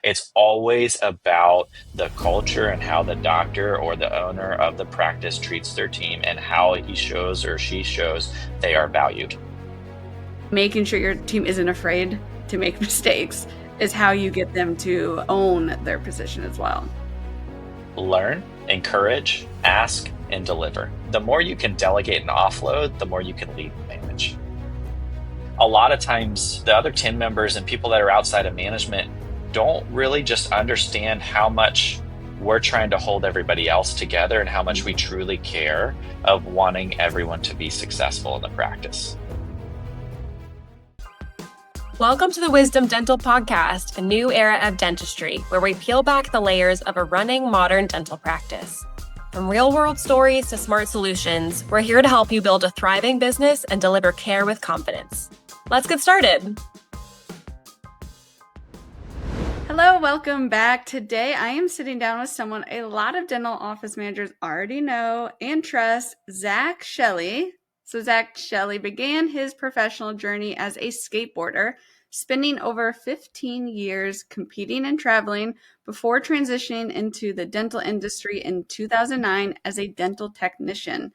It's always about the culture and how the doctor or the owner of the practice treats their team and how he shows or she shows they are valued. Making sure your team isn't afraid to make mistakes is how you get them to own their position as well. Learn, encourage, ask, and deliver. The more you can delegate and offload, the more you can lead and manage. A lot of times, the other team members and people that are outside of management don't really just understand how much we're trying to hold everybody else together and how much we truly care of wanting everyone to be successful in the practice. Welcome to the Wisdom Dental Podcast, a new era of dentistry, where we peel back the layers of a running modern dental practice. From real-world stories to smart solutions, we're here to help you build a thriving business and deliver care with confidence. Let's get started. Hello, welcome back. Today, I am sitting down with someone a lot of dental office managers already know and trust, Zach Shelley. So Zach Shelley began his professional journey as a skateboarder, spending over 15 years competing and traveling before transitioning into the dental industry in 2009 as a dental technician.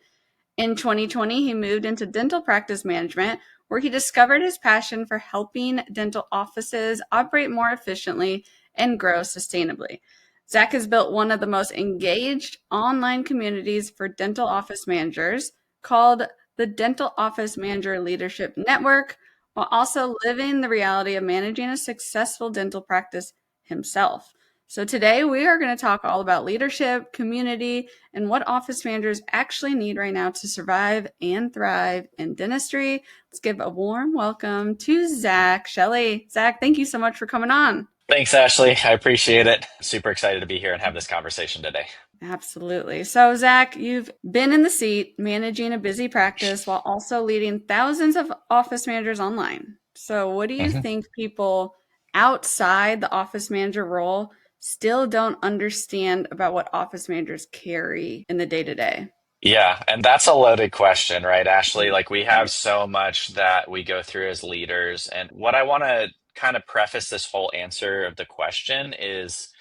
In 2020, he moved into dental practice management, where he discovered his passion for helping dental offices operate more efficiently and grow sustainably. Zach has built one of the most engaged online communities for dental office managers called the Dental Office Manager Leadership Network, while also living the reality of managing a successful dental practice himself. So today we are going to talk all about leadership, community, and what office managers actually need right now to survive and thrive in dentistry. Let's give a warm welcome to Zach Shelley. Zach, thank you so much for coming on. Thanks, Ashley. I appreciate it. Super excited to be here and have this conversation today. Absolutely. So, Zach, you've been in the seat managing a busy practice while also leading thousands of office managers online. So, what do you Mhm. think people outside the office manager role still don't understand about what office managers carry in the day to day? Yeah, and that's a loaded question, right, Ashley? Like we have Right. so much that we go through as leaders. And what I want to kind of preface this whole answer of the question is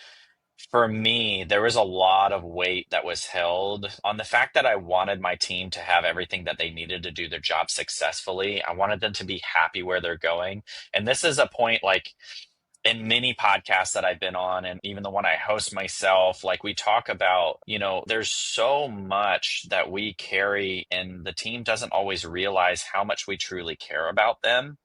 for me, there was a lot of weight that was held on the fact that I wanted my team to have everything that they needed to do their job successfully. I wanted them to be happy where they're going. And this is a point like in many podcasts that I've been on, and even the one I host myself, like we talk about, there's so much that we carry, and the team doesn't always realize how much we truly care about them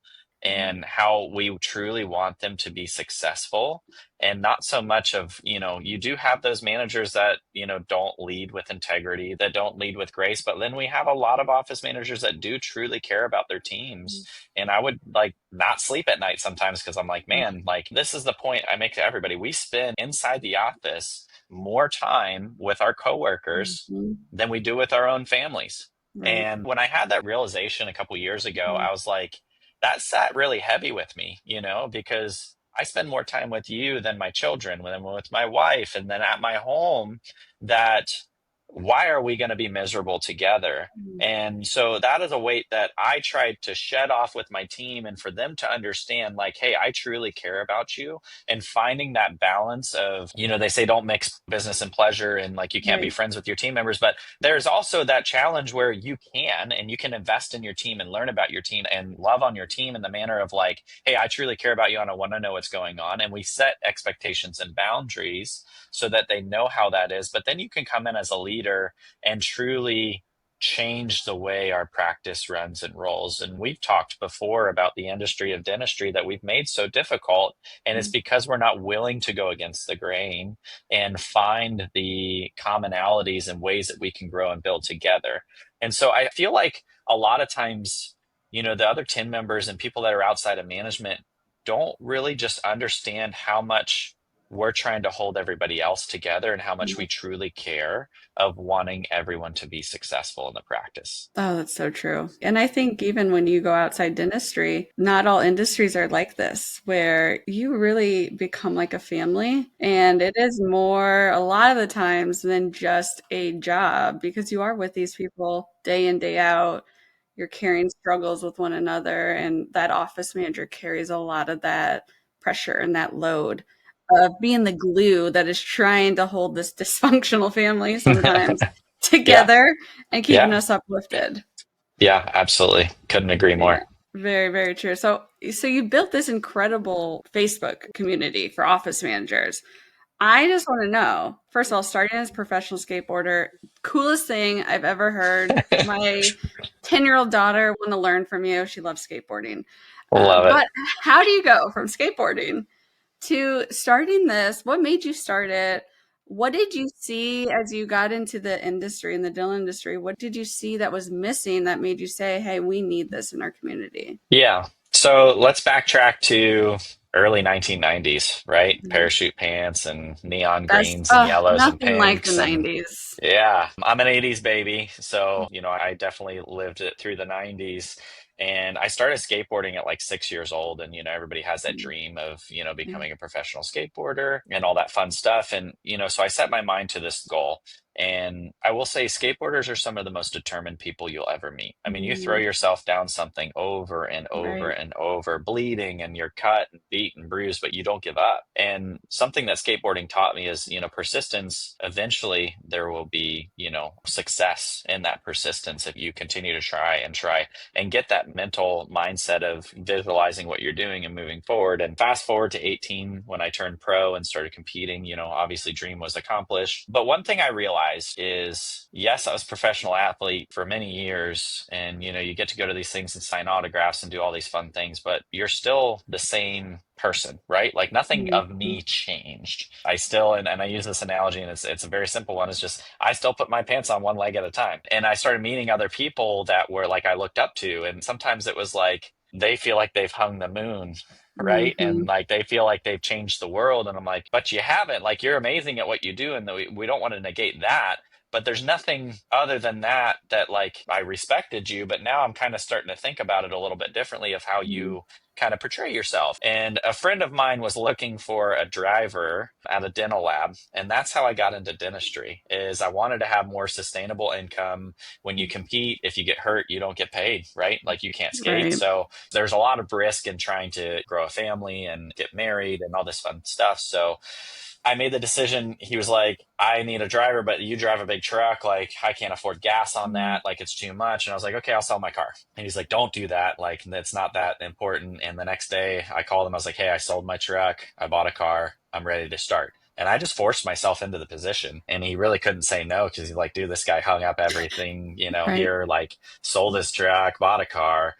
Yeah. and how we truly want them to be successful. And not so much of, you do have those managers that, don't lead with integrity, that don't lead with grace. But then we have a lot of office managers that do truly care about their teams, and I would like not sleep at night sometimes because I'm like, man, like this is the point I make to everybody. We spend inside the office more time with our coworkers Mm-hmm. than we do with our own families. Right. And when I had that realization a couple years ago, I was like, that sat really heavy with me, because I spend more time with you than my children, than with my wife, and then at my home. That why are we going to be miserable together? And so that is a weight that I tried to shed off with my team and for them to understand, like, hey, I truly care about you. And finding that balance of, they say don't mix business and pleasure and like you can't be Right. friends with your team members. But there's also that challenge where you can and you can invest in your team and learn about your team and love on your team in the manner of like, hey, I truly care about you and I want to know what's going on. And we set expectations and boundaries so that they know how that is. But then you can come in as a leader and truly change the way our practice runs and rolls. And we've talked before about the industry of dentistry that we've made so difficult. And it's because we're not willing to go against the grain and find the commonalities and ways that we can grow and build together. And so I feel like a lot of times, the other team members and people that are outside of management don't really just understand how much we're trying to hold everybody else together and how much we truly care of wanting everyone to be successful in the practice. Oh, that's so true. And I think even when you go outside dentistry, not all industries are like this, where you really become like a family. And it is more, a lot of the times, than just a job because you are with these people day in, day out. You're carrying struggles with one another. And that office manager carries a lot of that pressure and that load. of being the glue that is trying to hold this dysfunctional family sometimes Yeah. together and keeping Yeah. us uplifted. Yeah, absolutely. Couldn't agree more. Yeah, very, very true. So you built this incredible Facebook community for office managers. I just want to know, first of all, starting as a professional skateboarder, coolest thing I've ever heard. My 10-year-old daughter want to learn from you. She loves skateboarding. Love it. But how do you go from skateboarding to starting this? What made you start it? What did you see as you got into the industry, in the dental industry? What did you see that was missing that made you say, hey, we need this in our community? Yeah. So let's backtrack to early 1990s, right? Mhm. Parachute pants and neon That's greens and yellows and nothing like the pinks. And 90s. yeah, I'm an 80s baby. So, I definitely lived it through the 90s. And I started skateboarding at like 6 years old. And, everybody has that Mhm. dream of, Yeah. becoming a professional skateboarder and all that fun stuff. And, so I set my mind to this goal. And I will say, skateboarders are some of the most determined people you'll ever meet. I mean, you throw Mhm. yourself down something over and over Right. and over, bleeding and you're cut and beat and bruised, but you don't give up. And something that skateboarding taught me is, persistence. Eventually, there will be, success in that persistence if you continue to try and get that mental mindset of visualizing what you're doing and moving forward. And fast forward to 18 when I turned pro and started competing, obviously dream was accomplished. But one thing I realized is, yes, I was a professional athlete for many years and, you get to go to these things and sign autographs and do all these fun things, but you're still the same person, right? Like nothing of Mhm. me changed. I still, and I use this analogy and it's a very simple one. It's just, I still put my pants on one leg at a time. And I started meeting other people that were like, I looked up to. And sometimes it was like, they feel like they've hung the moon, right? And Mhm. like, they feel like they've changed the world. And I'm like, but you haven't. Like, you're amazing at what you do. And we don't want to negate that. But there's nothing other than that like I respected you, but now I'm kind of starting to think about it a little bit differently of how Mhm. you kind of portray yourself. And a friend of mine was looking for a driver at a dental lab, and that's how I got into dentistry. Is I wanted to have more sustainable income. When you compete, if you get hurt, you don't get paid, right? Like you can't skate. Right. So there's a lot of risk in trying to grow a family and get married and all this fun stuff. So I made the decision. He was like, I need a driver, but you drive a big truck. Like, I can't afford gas on Mhm. that. Like, it's too much. And I was like, okay, I'll sell my car. And he's like, don't do that. Like, it's not that important. And the next day I called him. I was like, hey, I sold my truck. I bought a car. I'm ready to start. And I just forced myself into the position. And he really couldn't say no because he's like, dude, this guy hung up everything, Right. here, like sold his truck, bought a car.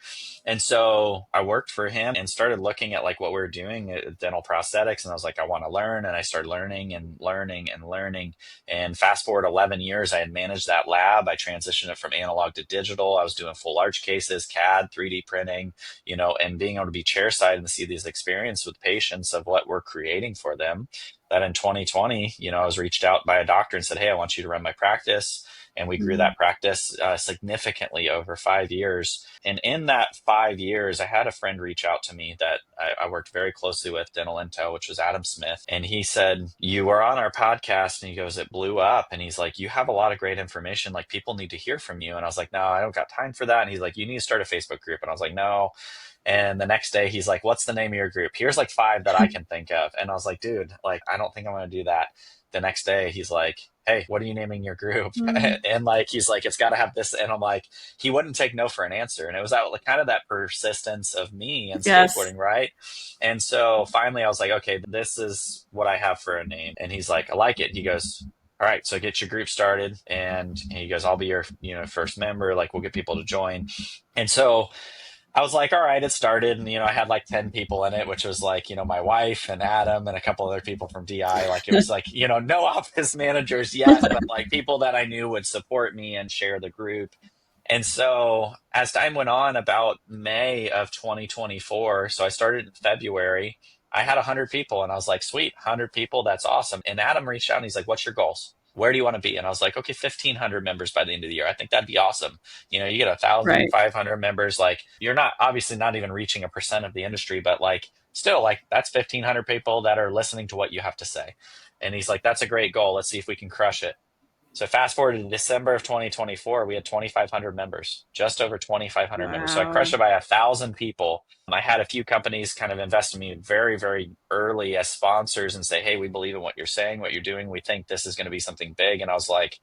And so I worked for him and started looking at like what we were doing at dental prosthetics. And I was like, I want to learn. And I started learning and learning and learning. And fast forward 11 years, I had managed that lab. I transitioned it from analog to digital. I was doing full arch cases, CAD, 3D printing, and being able to be chairside and see these experiences with patients of what we're creating for them. That in 2020, I was reached out by a doctor and said, hey, I want you to run my practice. And we grew Mhm. that practice significantly over 5 years. And in that 5 years, I had a friend reach out to me that I worked very closely with, Dental Intel, which was Adam Smith. And he said, you were on our podcast. And he goes, it blew up. And he's like, you have a lot of great information. Like, people need to hear from you. And I was like, no, I don't got time for that. And he's like, you need to start a Facebook group. And I was like, no. And the next day he's like, what's the name of your group? Here's like five that I can think of. And I was like, dude, like, I don't think I'm going to do that. The next day he's like, hey, what are you naming your group? Mhm. And like, he's like, it's got to have this. And I'm like, he wouldn't take no for an answer. And it was that like, kind of that persistence of me and Yes. skateboarding, right? And so finally I was like, okay, this is what I have for a name. And he's like, I like it. He goes, all right, so get your group started. And he goes, I'll be your, first member. Like, we'll get people to join. And so I was like, all right, it started. And, I had like 10 people in it, which was like, my wife and Adam and a couple other people from DI. Like, it was like, no office managers yet, but like people that I knew would support me and share the group. And so as time went on, about May of 2024, so I started in February, I had 100 people and I was like, sweet, 100 people, that's awesome. And Adam reached out and he's like, what's your goals? Where do you want to be? And I was like, okay, 1,500 members by the end of the year. I think that'd be awesome. You get 1,500 members. Like, you're not obviously not even reaching 1% of the industry, but like still, like, that's 1,500 people that are listening to what you have to say. And he's like, that's a great goal. Let's see if we can crush it. So fast forward to December of 2024, we had 2,500 members, just over 2,500 members. So I crushed Wow. it by 1,000 people. I had a few companies kind of invest in me very, very early as sponsors and say, "Hey, we believe in what you're saying, what you're doing. We think this is going to be something big." And I was like,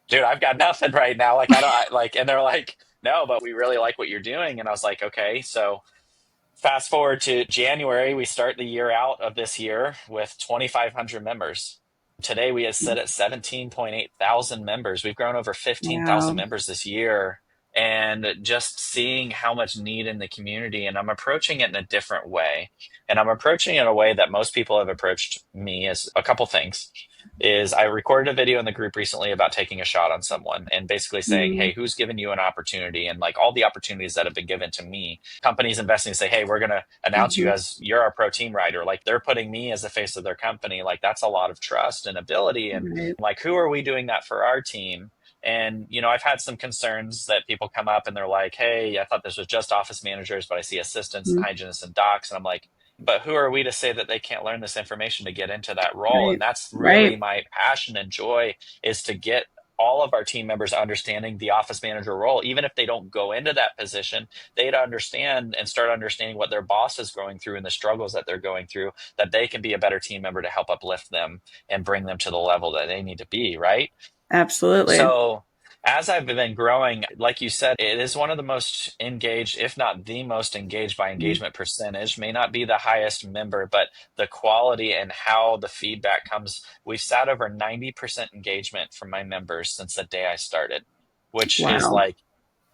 "Dude, I've got nothing right now. Like, I don't like." And they're like, "No, but we really like what you're doing." And I was like, "Okay." So fast forward to January, we start the year out of this year with 2,500 members. Today we have set at 17.8 thousand members. We've grown over 15,000 Wow. members this year. And just seeing how much need in the community, and I'm approaching it in a different way. And I'm approaching it in a way that most people have approached me as a couple things. Is I recorded a video in the group recently about taking a shot on someone and basically saying, Mm, "Hey, who's given you an opportunity?" And like all the opportunities that have been given to me, companies investing say, "Hey, we're going to announce you mhm. as you're our pro team rider." Like they're putting me as the face of their company. Like that's a lot of trust and ability. And Right. like, who are we doing that for our team? And, I've had some concerns that people come up and they're like, "Hey, I thought this was just office managers, but I see assistants and Mm, hygienists and docs." And I'm like, but who are we to say that they can't learn this information to get into that role? And right. that's really Right. my passion and joy, is to get all of our team members understanding the office manager role. Even if they don't go into that position, they'd understand and start understanding what their boss is going through and the struggles that they're going through, that they can be a better team member to help uplift them and bring them to the level that they need to be, right? Absolutely. So, as I've been growing, like you said, it is one of the most engaged, if not the most engaged by Mm, engagement percentage. May not be the highest member, but the quality and how the feedback comes. We've sat over 90% engagement from my members since the day I started, which is wow. like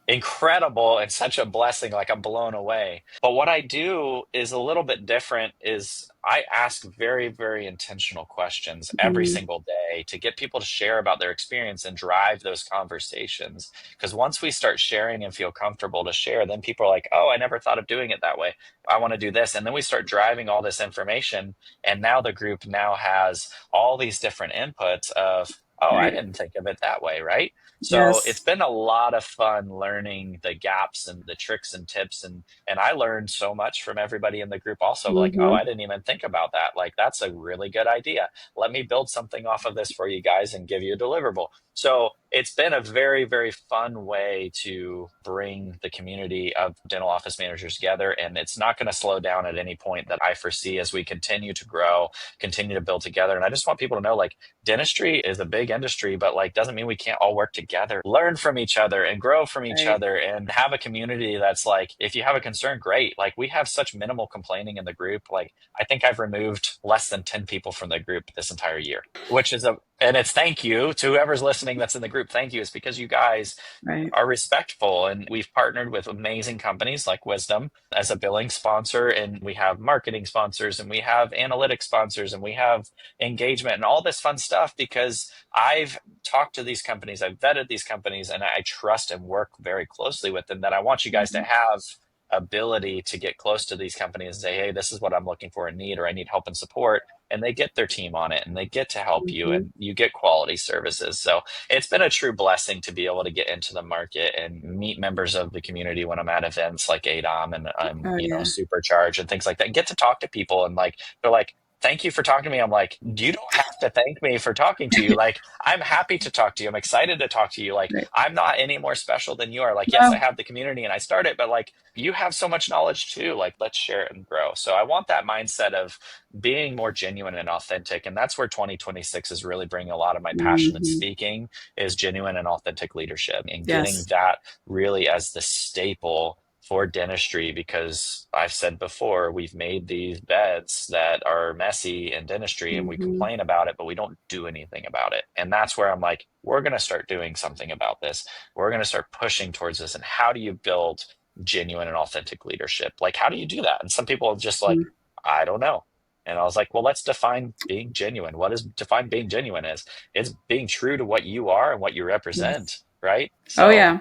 incredible and such a blessing. Like, I'm blown away. But what I do is a little bit different. Is I ask very, very intentional questions every Mm, single day to get people to share about their experience and drive those conversations. Because once we start sharing and feel comfortable to share, then people are like, "Oh, I never thought of doing it that way. I want to do this." And then we start driving all this information, and now the group now has all these different inputs of, "Oh, I right. didn't think of it that way," right? So it's Yes. been a lot of fun learning the gaps and the tricks and tips, and I learned so much from everybody in the group also, like, "Oh, Hmm. I didn't even think about that. Like, that's a really good idea. Let me build something off of this for you guys and give you a deliverable." So it's been a very, very fun way to bring the community of dental office managers together. And it's not going to slow down at any point that I foresee as we continue to grow, continue to build together. And I just want people to know, like, dentistry is a big industry, but like doesn't mean we can't all work together, learn from each other and grow from each Right. other, and have a community that's like, if you have a concern, great. Like, we have such minimal complaining in the group. Like, I think I've removed less than 10 people from the group this entire year, which is and it's thank you to whoever's listening that's in the group. Thank you. It's because you guys Right. are respectful, and we've partnered with amazing companies like Wisdom as a billing sponsor, and we have marketing sponsors, and we have analytics sponsors, and we have engagement and all this fun stuff, because I've talked to these companies, I've vetted these companies, and I trust and work very closely with them. That I want you guys to Mhm. have ability to get close to these companies and say, "Hey, this is what I'm looking for and need, or I need help and support." And they get their team on it and they get to help you, Mhm. and you get quality services. So it's been a true blessing to be able to get into the market and meet members of the community when I'm at events like ADOM and I'm, Oh yeah. Supercharge and things like that. Get to talk to people, and like, they're like, "Thank you for talking to me." I'm like, "You don't have to thank me for talking to you. Like, I'm happy to talk to you. I'm excited to talk to you. Like, Right. I'm not any more special than you are. Like, yes, I No. have the community and I started, but like, you have so much knowledge too. Like, let's share it and grow." So I want that mindset of being more genuine and authentic. And that's where 2026 is really bringing a lot of my passion and Hmm. speaking, is genuine and authentic leadership, and getting Yes. that really as the staple for dentistry. Because I've said before, we've made these beds that are messy in dentistry and we Hmm. complain about it, but we don't do anything about it. And that's where I'm like, we're going to start doing something about this. We're going to start pushing towards this. And how do you build genuine and authentic leadership? Like, how do you do that? And some people are just like, "I don't know." And I was like, "Well, let's define being genuine. What is define being genuine as? It's being true to what you are and what you Yes. represent, right?" Oh So, yeah.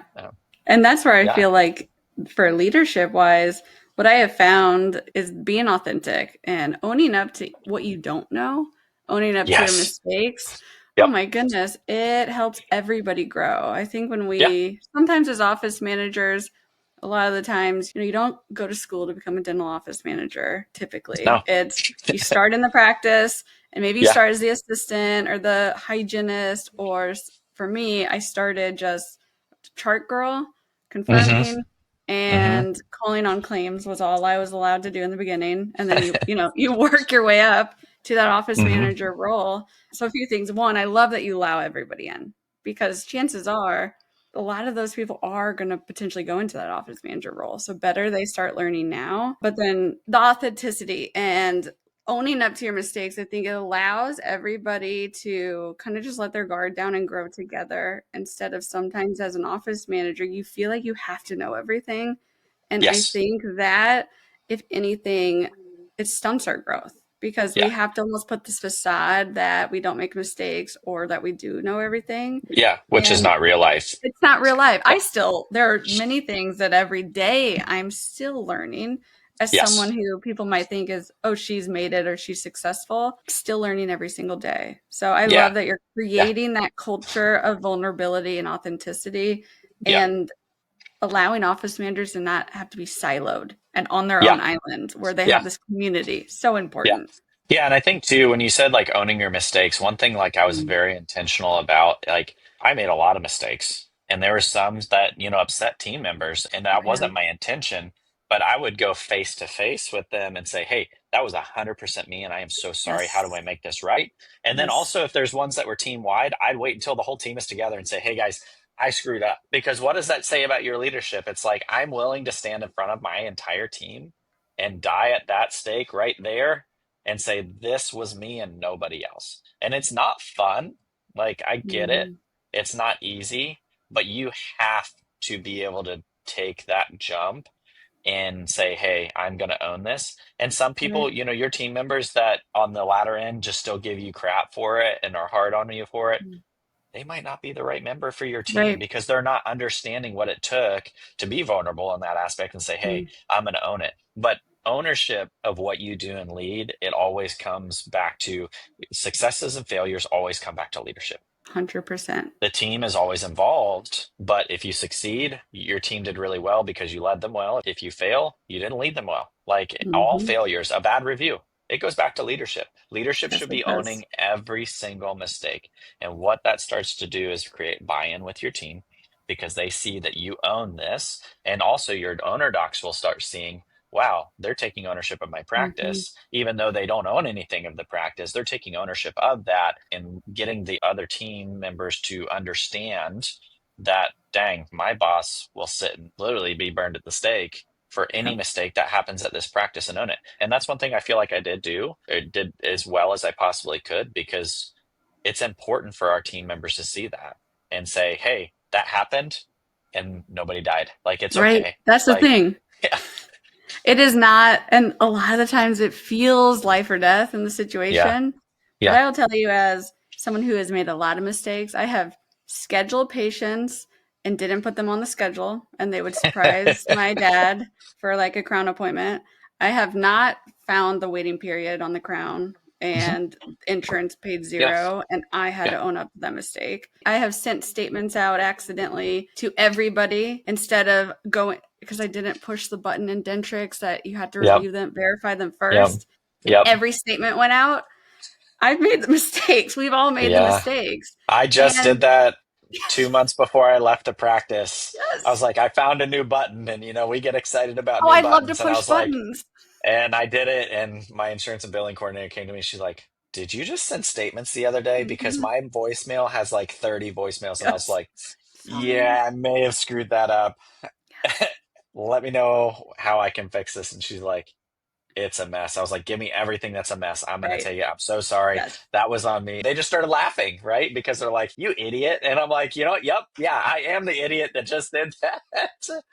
And that's where I yeah. feel like, for leadership wise, what I have found is being authentic and owning up to what you don't know, owning up to your Yes. mistakes. Oh Yep. my goodness, it helps everybody grow. I think when Yeah. we sometimes, as office managers, a lot of the times, you don't go to school to become a dental office manager. Typically, No. it's you start in the practice and maybe you Yeah. start as the assistant or the hygienist or for me, I started just chart girl, Hmm. confronting, Hmm. and calling on claims was all I was allowed to do in the beginning. And then you work your way up to that office Hmm. manager role. So a few things. One, I love that you allow everybody in because chances are a lot of those people are going to potentially go into that office manager role. So better they start learning now. But then the authenticity and owning up to your mistakes, I think it allows everybody to kind of just let their guard down and grow together instead of sometimes as an office manager, you feel like you have to know everything. And I Yes. think that, if anything, it stunts our growth because we Yeah. have to almost put this facade that we don't make mistakes or that we do know everything. Yeah. Which is And not real life. it's not real life. Yeah. There are many things that every day I'm still learning as someone Yes. who people might think is, oh, she's made it or she's successful, still learning every single day. So I Yeah. love that you're Yeah. creating that culture of vulnerability and authenticity Yeah. and allowing office managers to not have to be siloed and on their Yeah. own island where they Yeah. have this community. So Yeah. important. Yeah, and I think too, when you said like owning your mistakes, one thing like I was Mm, very intentional about, like I made a lot of mistakes, and there were some that, upset team members, and that yeah. wasn't my intention, but I would go face to face with them and say, "Hey, that was 100% me, and I am so sorry. How do I Yes. make this right?" And then Yes. also, if there's ones that were team wide, I'd wait until the whole team is together and say, "Hey guys, I screwed up." Because what does that say about your leadership? It's like I'm willing to stand in front of my entire team and die at that stake right there and say, this was me and nobody else. And it's not fun. Like, I get it. Mhm. It's not easy, but you have to be able to take that jump and say, hey, I'm going to own this. And some people, Right. your team members that on the latter end just still give you crap for it and are hard on you for it, Mm. they might not be the right member for your team Right. because they're not understanding what it took to be vulnerable in that aspect and say, hey, Mm. I'm going to own it. But ownership of what you do and lead, it always comes back to successes and failures, always come back to leadership. 100%. The team is always involved, but if you succeed, your team did really well because you led them well. If you fail, you didn't lead them well. Like all Mhm. failures, a bad review, it goes back to leadership. Leadership Yes, should it be does. owning every single mistake. And what that starts to do is create buy in with your team because they see that you own this. And also, your owner docs will start seeing, wow, they're taking ownership of my Mhm. practice, even though they don't own anything of the practice, they're taking ownership of that and getting the other team members to understand that, dang, my boss will sit and literally be burned at the stake for any Yep. mistake that happens at this practice and own it. And that's one thing I feel like I did do, or did as well as I possibly could, because it's important for our team members to see that and say, hey, that happened and nobody died. Like, it's Right. okay. That's the Like, thing. yeah, It is not, and a lot of the times it feels life or death in the yeah, situation. But yeah. I will tell you, as someone who has made a lot of mistakes, I have scheduled patients and didn't put them on the schedule, and they would surprise my dad for like a crown appointment. I have not found the waiting period on the crown, Mhm. and insurance paid Yeah, zero, and I had yeah. to own up to that mistake. I have sent statements out accidentally to everybody instead of going because I didn't push the button in Dentrix that you had to Yep, review them, verify them yep, first, and yep. every statement went out. I've made the mistakes. We've all made the Yeah. mistakes. I just did And that 2 months before I left the practice. I was yes. like, I found a new button, and we get excited about Oh, new I love to buttons. And I push was like, buttons. and I did it, and my insurance and billing coordinator came to me. She's like, did you just send statements the other day? Because Mhm. my voicemail has like 30 voicemails. And I was Yes. like, Sorry. yeah, I may have screwed that up. Yes. Let me know how I can fix this. And she's like, it's a mess. I was like, give me everything that's a mess. I'm going to Right. tell you, I'm so sorry. Yes. That was on me. They just started laughing, right? Because they're like, you idiot. And I'm like, yep, yeah, I am the idiot that just did that.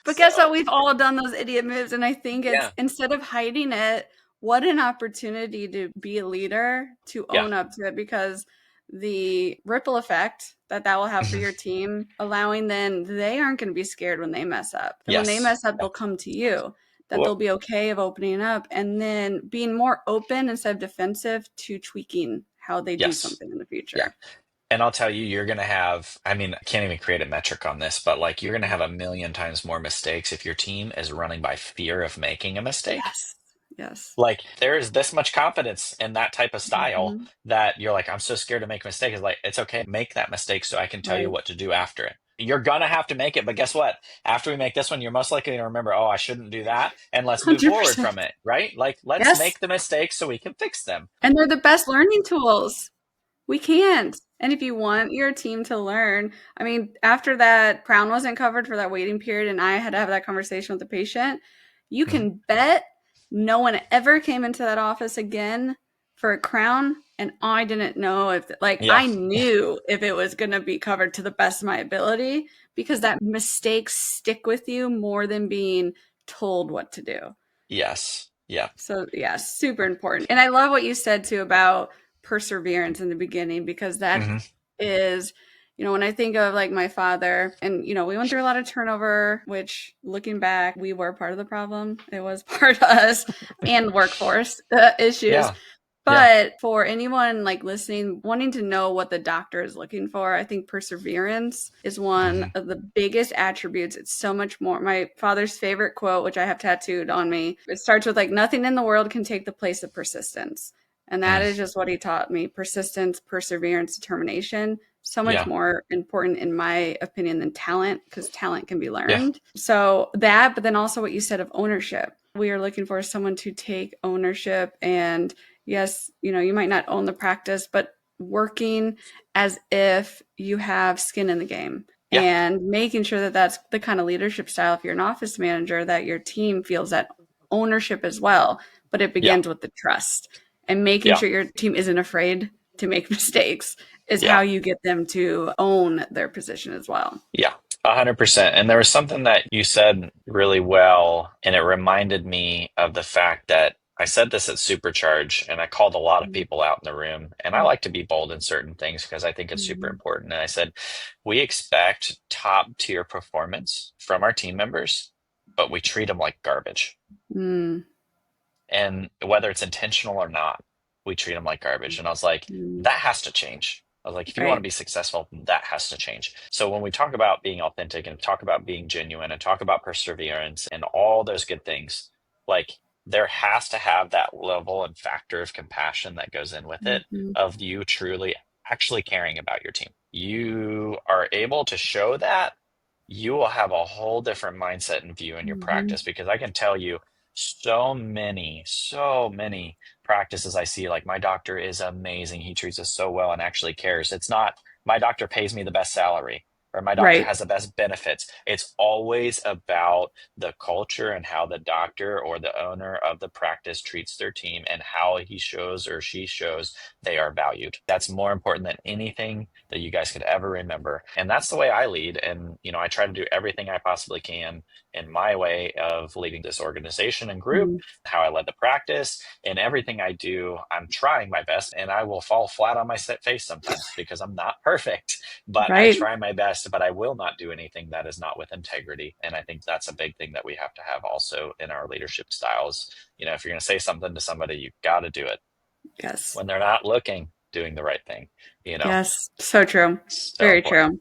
But guess what? So, We've all done those idiot moves. And I think it's yeah, instead of hiding it, what an opportunity to be a leader, to yeah. own up to it, because the ripple effect that that will have for Mhm. your team, allowing then they aren't going to be scared when they mess up. And when they Yes. mess up, Yeah. they'll come to you, that they'll Wh- be okay of opening up and then being more open instead of defensive to tweaking how they do Yes. something in the Yeah. future. And I'll tell you, you're going to have, I mean, I can't even create a metric on this, but like you're going to have a million times more mistakes if your team is running by fear of making a mistake Yes. Yes. Like there is this much confidence in that type of style Hmm. that you're like, I'm so scared to make a mistake. It's like, it's okay, make that mistake so I can tell you Right. what to do after it. You're gonna have to make it, but guess what? After we make this one, you're most likely to remember, oh, I shouldn't do that, and let's move forward 100%. from it, right? Like, let's Yes. make the mistakes so we can fix them. And they're the best learning tools. We can't. And if you want your team to learn, I mean, after that crown wasn't covered for that waiting period and I had to have that conversation with the patient, you Mhm. can bet no one ever came into that office again for a crown. And I didn't know if, like, Yeah. I knew if it was going to be covered to the best of my ability because that mistakes stick with you more than being told what to do. Yes. Yeah. So, yeah, super important. And I love what you said too about perseverance in the beginning because that Hmm. is, when I think of like my father and, we went through a lot of turnover, which looking back, we were part of the problem. It was part of us and workforce issues. Yeah. Yeah. But for anyone like listening, wanting to know what the doctor is looking for, I think perseverance is one Hmm. of the biggest attributes. It's so much more. My father's favorite quote, which I have tattooed on me, it starts with like, nothing in the world can take the place of persistence. And that is Mm. just what he taught me: persistence, perseverance, determination. So much Yeah. more important, in my opinion, than talent because talent can be Yeah. learned. So that, but then also what you said of ownership. We are looking for someone to take ownership and yes, you might not own the practice, but working as if you have skin in the game Yeah. and making sure that that's the kind of leadership style, if you're an office manager, that your team feels that ownership as well. But it Yeah. begins with the trust and making Yeah. sure your team isn't afraid to make mistakes is Yeah. how you get them to own their position as well. Yeah, 100%. And there was something that you said really well, and it reminded me of the fact that I said this at Supercharge, and I called a lot of people out in the room. And I like to be bold in certain things because I think it's super Mm-hmm. important. And I said, we expect top tier performance from our team members, but we treat them like garbage. Mm-hmm. And whether it's intentional or not, we treat them like garbage. And I was like, Mm-hmm. that has to change. I was like, if you want to Right. be successful, that has to change. So when we talk about being authentic and talk about being genuine and talk about perseverance and all those good things, like there has to have that level and factor of compassion that goes in with it, Mm-hmm. of you truly actually caring about your team. You are able to show that, you will have a whole different mindset and view in your Mm-hmm. practice, because I can tell you so many practices I see, like my doctor is amazing. He treats us so well and actually cares. It's not my doctor pays me the best salary or my doctor Right. has the best benefits. It's always about the culture and how the doctor or the owner of the practice treats their team and how he shows or she shows they are valued. That's more important than anything that you guys could ever remember. And that's the way I lead. And, I try to do everything I possibly can in my way of leading this organization and group, Mm-hmm. how I led the practice, and everything I do, I'm trying my best, and I will fall flat on my face sometimes because I'm not perfect, but I Right. try my best, but I will not do anything that is not with integrity. And I think that's a big thing that we have to have also in our leadership styles. If you're going to say something to somebody, you got to do it Yes. when they're not looking, doing the right thing, you know, Yes, so true. so Very important. true.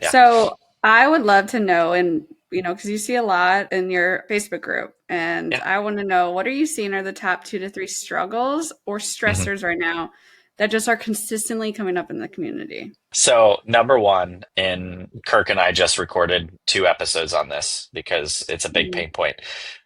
Yeah. So I would love to know, and because you see a lot in your Facebook group, and Yeah. I want to know what are you seeing are the top 2 to 3 struggles or Mhm. stressors right now that just are consistently coming up in the community? So, number one, and Kirk and I just recorded 2 episodes on this because it's a big Mm, pain point.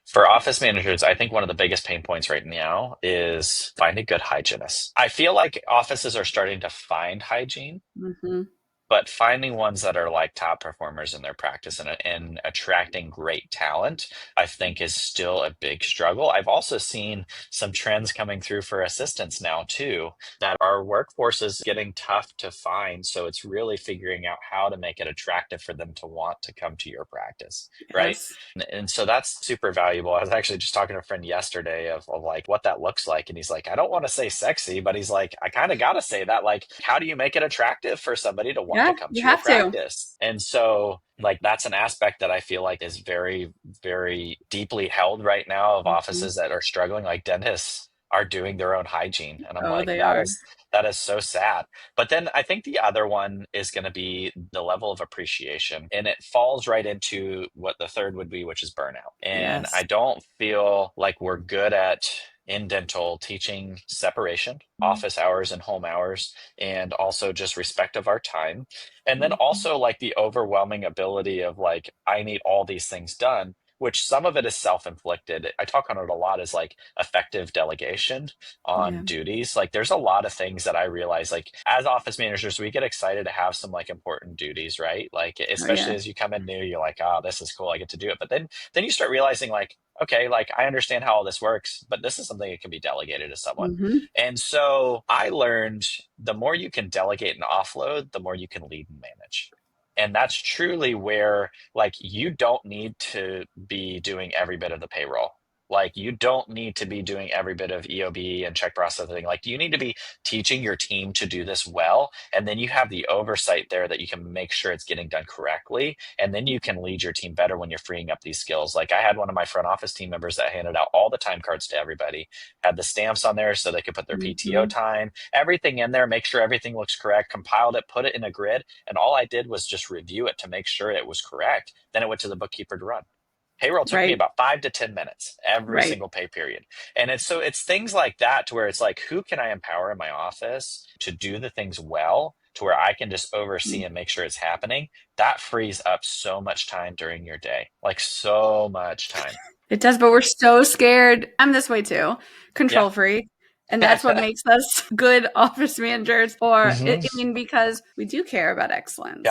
For office managers, I think one of the biggest pain points right now is finding good hygienists. I feel like offices are starting to find hygiene, mhm. but finding ones that are like top performers in their practice and attracting great talent, I think is still a big struggle. I've also seen some trends coming through for assistants now too, that our workforce is getting tough to find. So it's really figuring out how to make it attractive for them to want to come to your practice, right? Yes. And so that's super valuable. I was actually just talking to a friend yesterday of like what that looks like. And he's like, I don't want to say sexy, but he's like, I kind of got to say that. Like, how do you make it attractive for somebody to want to Yeah, come you to your have to. practice? And so, like, that's an aspect that I feel like is very, very deeply held right now of Mhm. offices that are struggling, like dentists. are doing their own hygiene. And I'm Oh, like, they are. that is so sad. But then I think the other one is going to be the level of appreciation. And it falls right into what the third would be, which is burnout. And I Yes. don't feel like we're good at in dental teaching separation, office hours and home hours, and also just respect of our time. And then Mhm. also like the overwhelming ability of like, I need all these things done, which some of it is self-inflicted. I talk on it a lot as like effective delegation on Yeah. duties. Like there's a lot of things that I realize like as office managers, we get excited to have some like important duties, right? Like Oh, especially yeah. as you come in new, you're like, oh, this is cool. I get to do it. But then you start realizing like, okay, like I understand how all this works, but this is something that can be delegated to someone. Mhm. And so I learned the more you can delegate and offload, the more you can lead and manage. And that's truly where like you don't need to be doing every bit of the payroll. Like you don't need to be doing every bit of EOB and check processing. Like you need to be teaching your team to do this well. And then you have the oversight there that you can make sure it's getting done correctly. And then you can lead your team better when you're freeing up these skills. Like I had one of my front office team members that handed out all the time cards to everybody, had the stamps on there so they could put their PTO Mhm. time, everything in there, make sure everything looks correct, compiled it, put it in a grid. And all I did was just review it to make sure it was correct. Then it went to the bookkeeper to run. Payroll took me Right. about 5 to 10 minutes every Right. single pay period. And it's things like that to where it's like, who can I empower in my office to do the things well to where I can just oversee and make sure it's happening? That frees up so much time during your day, like so much time. It does, but we're so scared. I'm this way too, Yeah. control freak. And that's what makes us good office managers, or I Hmm. mean, because we do care about Yeah. excellence.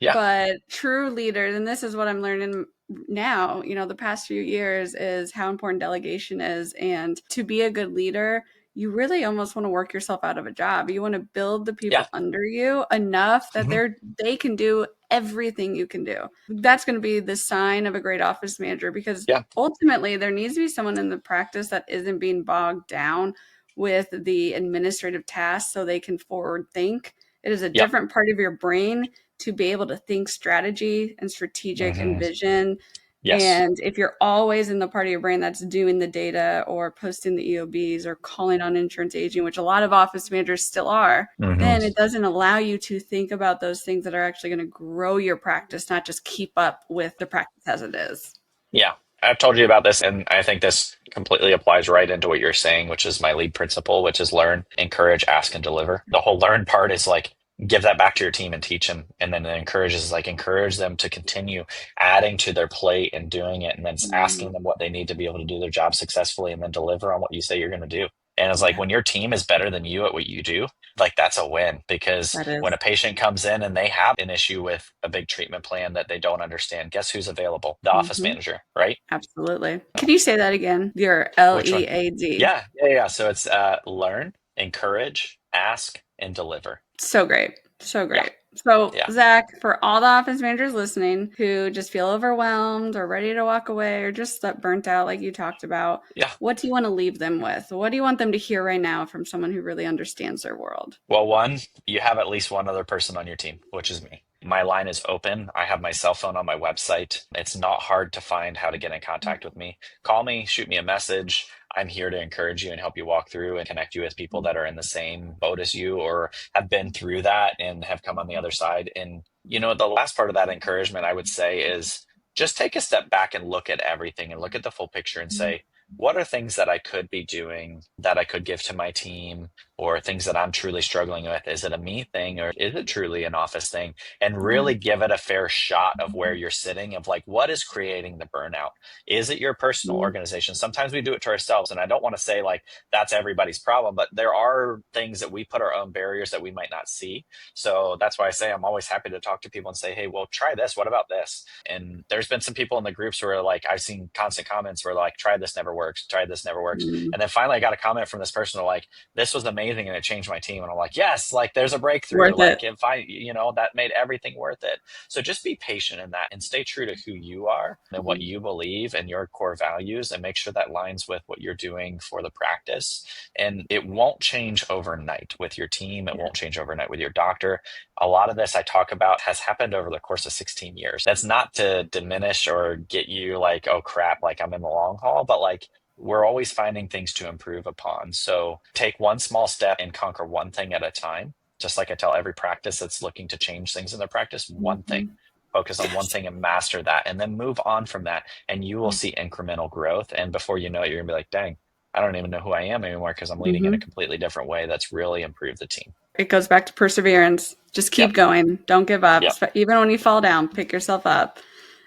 Yeah. But true leaders, and this is what I'm learning now, the past few years, is how important delegation is. And to be a good leader, you really almost want to work yourself out of a job. You want to build the Yeah. people under you enough that Hmm. they can do everything you can do. That's going to be the sign of a great office manager, because Yeah. ultimately there needs to be someone in the practice that isn't being bogged down with the administrative tasks so they can forward think. It is a Yep. different part of your brain to be able to think strategy and strategic and Hmm. vision. Yes. And if you're always in the part of your brain that's doing the data or posting the EOBs or calling on insurance agent, which a lot of office managers still are, Hmm. then it doesn't allow you to think about those things that are actually going to grow your practice, not just keep up with the practice as it is. Yeah, I've told you about this, and I think this completely applies right into what you're saying, which is my lead principle, which is learn, encourage, ask, and deliver. The whole learn part is like give that back to your team and teach them. And then the encourage is like encourage them to continue adding to their plate and doing it, and then Mm, asking them what they need to be able to do their job successfully, and then deliver on what you say you're going to do. And it's like yeah, when your team is better than you at what you do, like that's a win because that when is. a patient comes in and they have an issue with a big treatment plan that they don't understand, guess who's available? The office Hmm. manager, right? Absolutely. Can So, you say that again? Your which one? LEAD. Yeah. So it's learn, encourage, ask, and deliver. So great. So Yeah. great. So, Yeah. Zach, for all the office managers listening who just feel overwhelmed or ready to walk away or just burnt out, like you talked about, Yeah. what do you want to leave them with? What do you want them to hear right now from someone who really understands their world? Well, one, you have at least one other person on your team, which is me. My line is open. I have my cell phone on my website. It's not hard to find how to get in contact with me. Call me, shoot me a message. I'm here to encourage you and help you walk through and connect you with people that are in the same boat as you or have been through that and have come on the other side. And, the last part of that encouragement I would say is just take a step back and look at everything and look at the full picture and say, what are things that I could be doing that I could give to my team or things that I'm truly struggling with? Is it a me thing or is it truly an office thing? And Yeah. really give it a fair shot of where you're sitting of like, what is creating the burnout? Is it your personal Mhm. organization? Sometimes we do it to ourselves. And I don't want to say like that's everybody's problem, but there are things that we put our own barriers that we might not see. So that's why I say I'm always happy to talk to people and say, hey, well, try this. What about this? And there's been some people in the groups where like I've seen constant comments where like, try this never works, try this never works. Mm. And then finally I got a comment from this person like, this was amazing and it changed my team. And I'm like, yes, like there's a breakthrough. Worth it. Like if that made everything worth it. So just be patient in that and stay true to who you are and what Mhm. you believe and your core values and make sure that lines with what you're doing for the practice. And it won't change overnight with your team. It Yeah. won't change overnight with your doctor. A lot of this I talk about has happened over the course of 16 years. That's not to diminish or get you like, oh crap, like I'm in the long haul, but like we're always finding things to improve upon. So take one small step and conquer one thing at a time. Just like I tell every practice that's looking to change things in their practice, one thing. Mhm. Focus on one Yes. thing and master that, and then move on from that. And you will see incremental growth. And before you know it, you're gonna be like, dang, I don't even know who I am anymore because I'm leading in a Mhm. completely different way that's really improved the team. It goes back to perseverance. Just keep Yep. going. Don't give up. Yep. Even when you fall down, pick yourself up.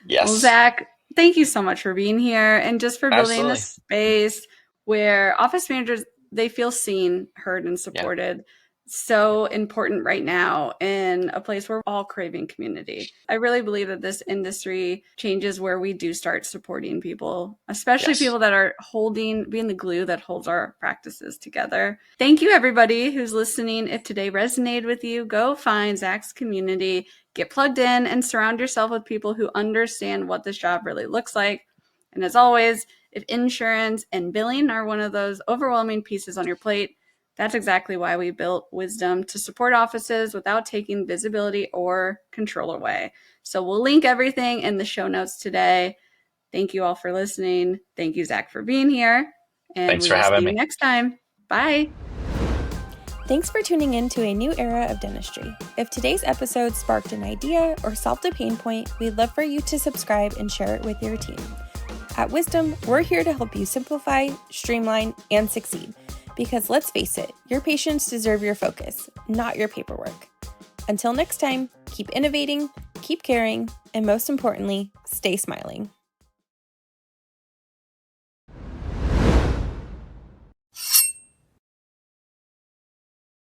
Well, Yes. Zach, thank you so much for being here and just for building Absolutely. this space where office managers, they feel seen, heard, and Yeah. supported. So important right now in a place where we're all craving community. I really believe that this industry changes where we do start supporting people, especially Yes. people that are being the glue that holds our practices together. Thank you, everybody who's listening. If today resonated with you, go find Zach's community, get plugged in, and surround yourself with people who understand what this job really looks like. And as always, if insurance and billing are one of those overwhelming pieces on your plate, that's exactly why we built Wisdom, to support offices without taking visibility or control away. So we'll link everything in the show notes today. Thank you all for listening. Thank you, Zach, for being here. And Thanks we for will see having you me. next time. Bye. Thanks for tuning in to a new era of dentistry. If today's episode sparked an idea or solved a pain point, we'd love for you to subscribe and share it with your team. At Wisdom, we're here to help you simplify, streamline, and succeed. Because let's face it, your patients deserve your focus, not your paperwork. Until next time, keep innovating, keep caring, and most importantly, stay smiling.